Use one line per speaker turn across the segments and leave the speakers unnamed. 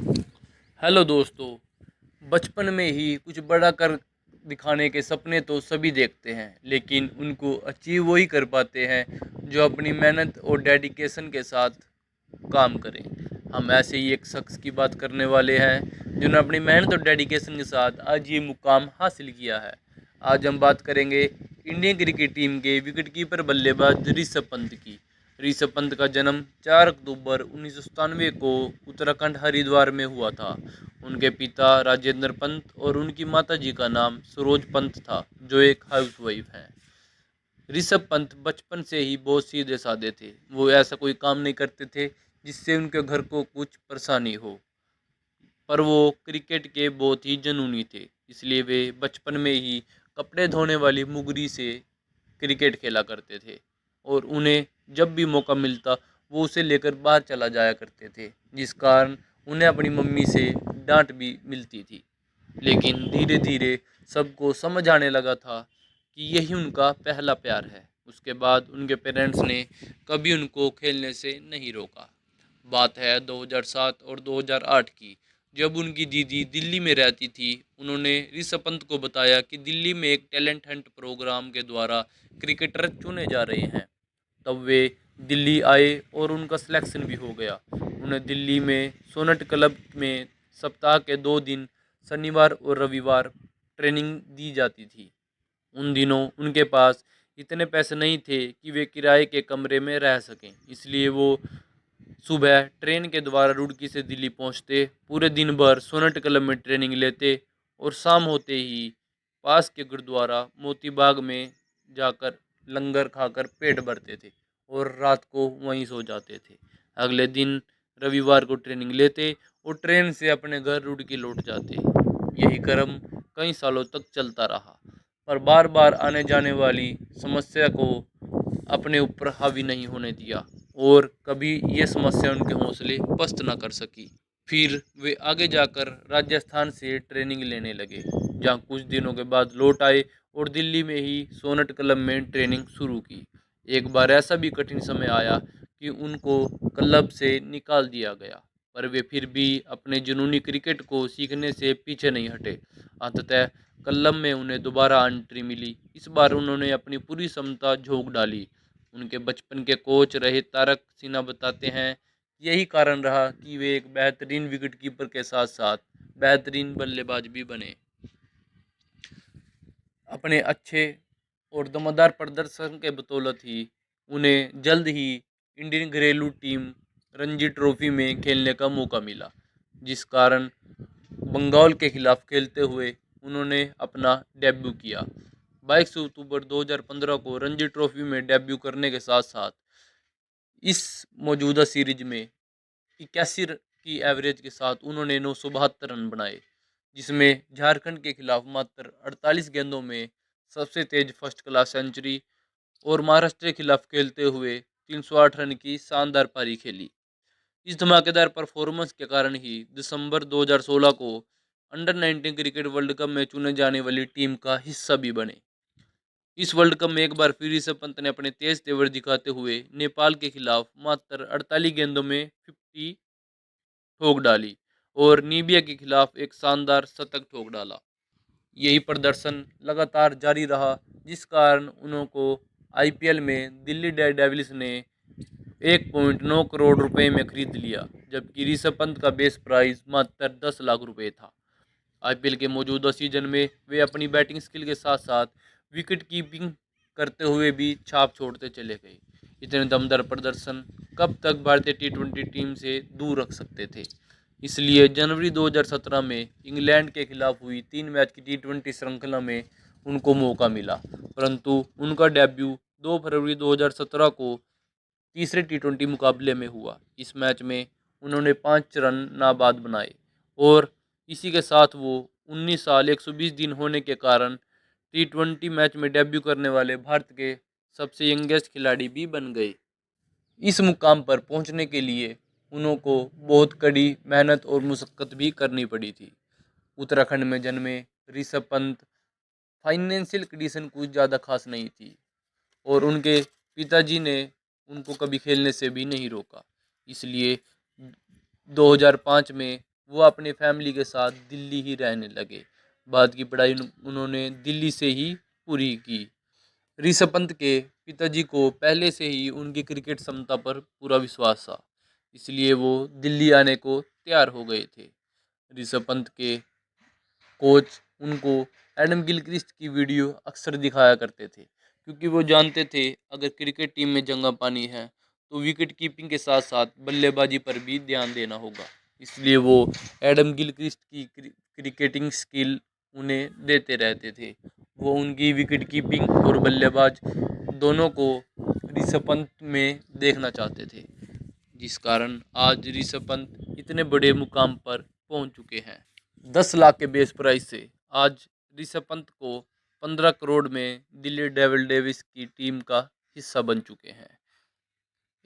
Hello दोस्तों। बचपन में ही कुछ बड़ा कर दिखाने के सपने तो सभी देखते हैं, लेकिन उनको अचीव वही कर पाते हैं जो अपनी मेहनत और डेडिकेशन के साथ काम करें। हम ऐसे ही एक शख्स की बात करने वाले हैं जिन्होंने अपनी मेहनत और डेडिकेशन के साथ आज ये मुकाम हासिल किया है। आज हम बात करेंगे इंडियन क्रिकेट टीम के विकेटकीपर बल्लेबाज ऋषभ पंत की। ऋषभ पंत का जन्म 4 अक्टूबर 1997 को उत्तराखंड हरिद्वार में हुआ था। उनके पिता राजेंद्र पंत और उनकी माताजी का नाम सरोज पंत था, जो एक हाउसवाइफ हैं। ऋषभ पंत बचपन से ही बहुत सीधे साधे थे। वो ऐसा कोई काम नहीं करते थे जिससे उनके घर को कुछ परेशानी हो, पर वो क्रिकेट के बहुत ही जुनूनी थे। इसलिए वे बचपन में ही कपड़े धोने वाली मुगरी से क्रिकेट खेला करते थे, और उन्हें जब भी मौका मिलता वो उसे लेकर बाहर चला जाया करते थे, जिस कारण उन्हें अपनी मम्मी से डांट भी मिलती थी। लेकिन धीरे धीरे सबको समझ आने लगा था कि यही उनका पहला प्यार है। उसके बाद उनके पेरेंट्स ने कभी उनको खेलने से नहीं रोका। बात है 2007 और 2008 की, जब उनकी दीदी दिल्ली में रहती थी। उन्होंने ऋषभ पंत को बताया कि दिल्ली में एक टैलेंट हंट प्रोग्राम के द्वारा क्रिकेटर चुने जा रहे हैं। तब वे दिल्ली आए और उनका सिलेक्शन भी हो गया। उन्हें दिल्ली में सोनट क्लब में सप्ताह के 2 दिन, शनिवार और रविवार, ट्रेनिंग दी जाती थी। उन दिनों उनके पास इतने पैसे नहीं थे कि वे किराए के कमरे में रह सकें, इसलिए वो सुबह ट्रेन के द्वारा रुड़की से दिल्ली पहुंचते, पूरे दिन भर सोनट क्लब में ट्रेनिंग लेते और शाम होते ही पास के गुरुद्वारा मोती बाग में जाकर लंगर खाकर पेट भरते थे और रात को वहीं सो जाते थे। अगले दिन रविवार को ट्रेनिंग लेते और ट्रेन से अपने घर रुड़की लौट जाते। यही क्रम कई सालों तक चलता रहा, पर बार बार आने जाने वाली समस्या को अपने ऊपर हावी नहीं होने दिया, और कभी ये समस्या उनके हौसले पस्त न कर सकी। फिर वे आगे जाकर राजस्थान से ट्रेनिंग लेने लगे, जहाँ कुछ दिनों के बाद लौट आए और दिल्ली में ही सोनट क्लब में ट्रेनिंग शुरू की। एक बार ऐसा भी कठिन समय आया कि उनको क्लब से निकाल दिया गया, पर वे फिर भी अपने जुनूनी क्रिकेट को सीखने से पीछे नहीं हटे। अंततः क्लब में उन्हें दोबारा एंट्री मिली। इस बार उन्होंने अपनी पूरी क्षमता झोंक डाली। उनके बचपन के कोच रहे तारक सिन्हा बताते हैं, यही कारण रहा कि वे एक बेहतरीन विकेटकीपर के साथ साथ बेहतरीन बल्लेबाज भी बने। अपने अच्छे और दमदार प्रदर्शन के बदौलत ही उन्हें जल्द ही इंडियन घरेलू टीम रणजी ट्रॉफी में खेलने का मौका मिला, जिस कारण बंगाल के खिलाफ खेलते हुए उन्होंने अपना डेब्यू किया। 22 अक्टूबर 2015 को रणजी ट्रॉफी में डेब्यू करने के साथ साथ इस मौजूदा सीरीज में 81 की एवरेज के साथ उन्होंने 972 रन बनाए, जिसमें झारखंड के खिलाफ मात्र 48 गेंदों में सबसे तेज फर्स्ट क्लास सेंचुरी और महाराष्ट्र के खिलाफ खेलते हुए 308 रन की शानदार पारी खेली। इस धमाकेदार परफॉर्मेंस के कारण ही दिसंबर 2016 को अंडर 19 क्रिकेट वर्ल्ड कप में चुने जाने वाली टीम का हिस्सा भी बने। इस वर्ल्ड कप में एक बार फिर ऋषभ पंत ने अपने तेज तेवर दिखाते हुए नेपाल के खिलाफ मात्र 48 गेंदों में 50 ठोक डाली और नीबिया के खिलाफ एक शानदार शतक ठोक डाला। यही प्रदर्शन लगातार जारी रहा, जिस कारण उनको आईपीएल में दिल्ली डेयरडेविल्स ने 1.9 करोड़ रुपए में खरीद लिया, जबकि ऋषभ पंत का बेस प्राइस मात्र 10 लाख रुपए था। आईपीएल के मौजूदा सीजन में वे अपनी बैटिंग स्किल के साथ साथ विकेट कीपिंग करते हुए भी छाप छोड़ते चले गए। इतने दमदार प्रदर्शन कब तक भारतीय टी20 टीम से दूर रख सकते थे। इसलिए जनवरी 2017 में इंग्लैंड के खिलाफ हुई 3 मैच की टी20 श्रृंखला में उनको मौका मिला, परंतु उनका डेब्यू 2 फरवरी 2017 को तीसरे टी20 मुकाबले में हुआ। इस मैच में उन्होंने 5 रन नाबाद बनाए, और इसी के साथ वो 19 साल 120 दिन होने के कारण टी20 मैच में डेब्यू करने वाले भारत के सबसे यंगेस्ट खिलाड़ी भी बन गए। इस मुकाम पर पहुंचने के लिए उनको बहुत कड़ी मेहनत और मुशक्क़त भी करनी पड़ी थी। उत्तराखंड में जन्मे ऋषभ पंत फाइनेंशियल कंडीशन कुछ ज़्यादा खास नहीं थी, और उनके पिताजी ने उनको कभी खेलने से भी नहीं रोका। इसलिए 2005 में वो अपने फैमिली के साथ दिल्ली ही रहने लगे। बाद की पढ़ाई उन्होंने दिल्ली से ही पूरी की। ऋषभ पंत के पिताजी को पहले से ही उनकी क्रिकेट क्षमता पर पूरा विश्वास था, इसलिए वो दिल्ली आने को तैयार हो गए थे। ऋषभ पंत के कोच उनको एडम गिलक्रिस्ट की वीडियो अक्सर दिखाया करते थे, क्योंकि वो जानते थे अगर क्रिकेट टीम में जंगा पानी है तो विकेट कीपिंग के साथ साथ बल्लेबाजी पर भी ध्यान देना होगा। इसलिए वो एडम गिलक्रिस्ट की क्रिकेटिंग स्किल उन्हें देते रहते थे। वो उनकी विकेट कीपिंग और बल्लेबाज दोनों को ऋषभ पंत में देखना चाहते थे, जिस कारण आज ऋषभ पंत इतने बड़े मुकाम पर पहुंच चुके हैं। 10 लाख के बेस प्राइस से आज ऋषभ पंत को 15 करोड़ में दिल्ली डेविल डेविस की टीम का हिस्सा बन चुके हैं।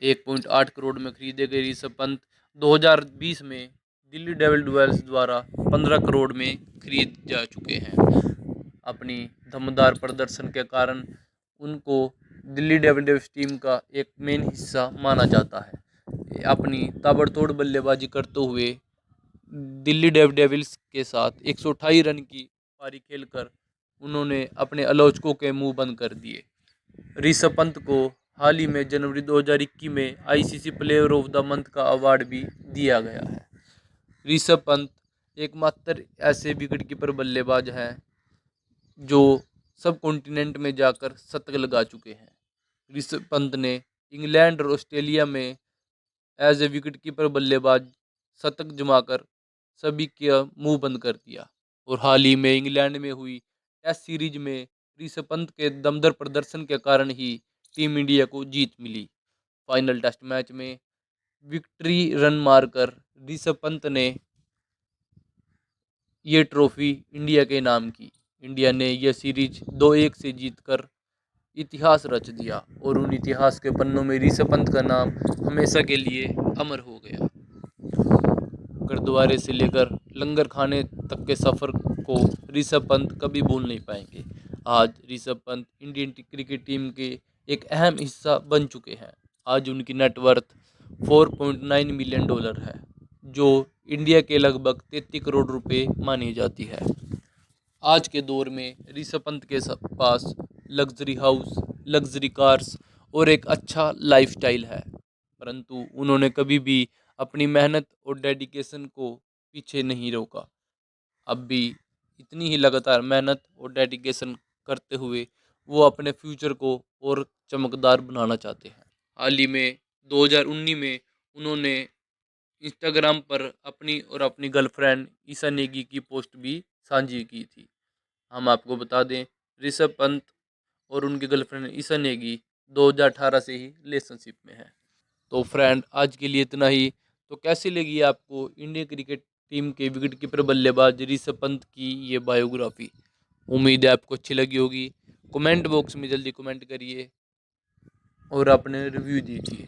1.8 करोड़ में खरीदे गए ऋषभ पंत 2020 में दिल्ली डेविल डेविल्स द्वारा 15 करोड़ में खरीद जा चुके हैं। अपनी दमदार प्रदर्शन के कारण उनको दिल्ली डेविल डेविल्स टीम का एक मेन हिस्सा माना जाता है। अपनी ताबड़तोड़ बल्लेबाजी करते हुए दिल्ली डेविल्स के साथ 128 रन की पारी खेलकर उन्होंने अपने आलोचकों के मुंह बंद कर दिए। ऋषभ पंत को हाल ही में जनवरी 2021 में ICC player of the month का अवार्ड भी दिया गया है। ऋषभ पंत एकमात्र ऐसे विकेटकीपर बल्लेबाज हैं जो सब कॉन्टिनेंट में जाकर शतक लगा चुके हैं। ऋषभ पंत ने इंग्लैंड और ऑस्ट्रेलिया में एज ए विकेटकीपर बल्लेबाज शतक जमाकर सभी का मुंह बंद कर दिया। और हाल ही में इंग्लैंड में हुई टेस्ट सीरीज में ऋषभ पंत के दमदार प्रदर्शन के कारण ही टीम इंडिया को जीत मिली। फाइनल टेस्ट मैच में विक्ट्री रन मारकर ऋषभ पंत ने ये ट्रॉफी इंडिया के नाम की। इंडिया ने यह सीरीज 2-1 से जीतकर इतिहास रच दिया और उन इतिहास के पन्नों में ऋषभ पंत का नाम हमेशा के लिए अमर हो गया। गुरुद्वारे से लेकर लंगर खाने तक के सफ़र को ऋषभ पंत कभी भूल नहीं पाएंगे। आज Rishabh Pant Indian cricket team के एक अहम हिस्सा बन चुके हैं। आज उनकी नेटवर्थ 4.9 मिलियन डॉलर है, जो इंडिया के लगभग 33 करोड़ रुपए मानी जाती है। आज के दौर में ऋषभ पंत के पास लग्जरी हाउस, लग्जरी कार्स और एक अच्छा लाइफस्टाइल है, परंतु उन्होंने कभी भी अपनी मेहनत और डेडिकेशन को पीछे नहीं रोका। अब भी इतनी ही लगातार मेहनत और डेडिकेशन करते हुए वो अपने फ्यूचर को और चमकदार बनाना चाहते हैं। हाल ही में 2019 में उन्होंने इंस्टाग्राम पर अपनी और अपनी गर्लफ्रेंड ईशा नेगी की पोस्ट भी साझी की थी। हम आपको बता दें, ऋषभ पंत और उनकी गर्लफ्रेंड ईशा नेगी 2018 से ही रिलेशनशिप में है। तो फ्रेंड, आज के लिए इतना ही। तो कैसी लगी आपको इंडियन क्रिकेट टीम के विकेटकीपर बल्लेबाज ऋषभ पंत की ये बायोग्राफी? उम्मीद है आपको अच्छी लगी होगी। कमेंट बॉक्स में जल्दी कमेंट करिए और अपने रिव्यू दीजिए।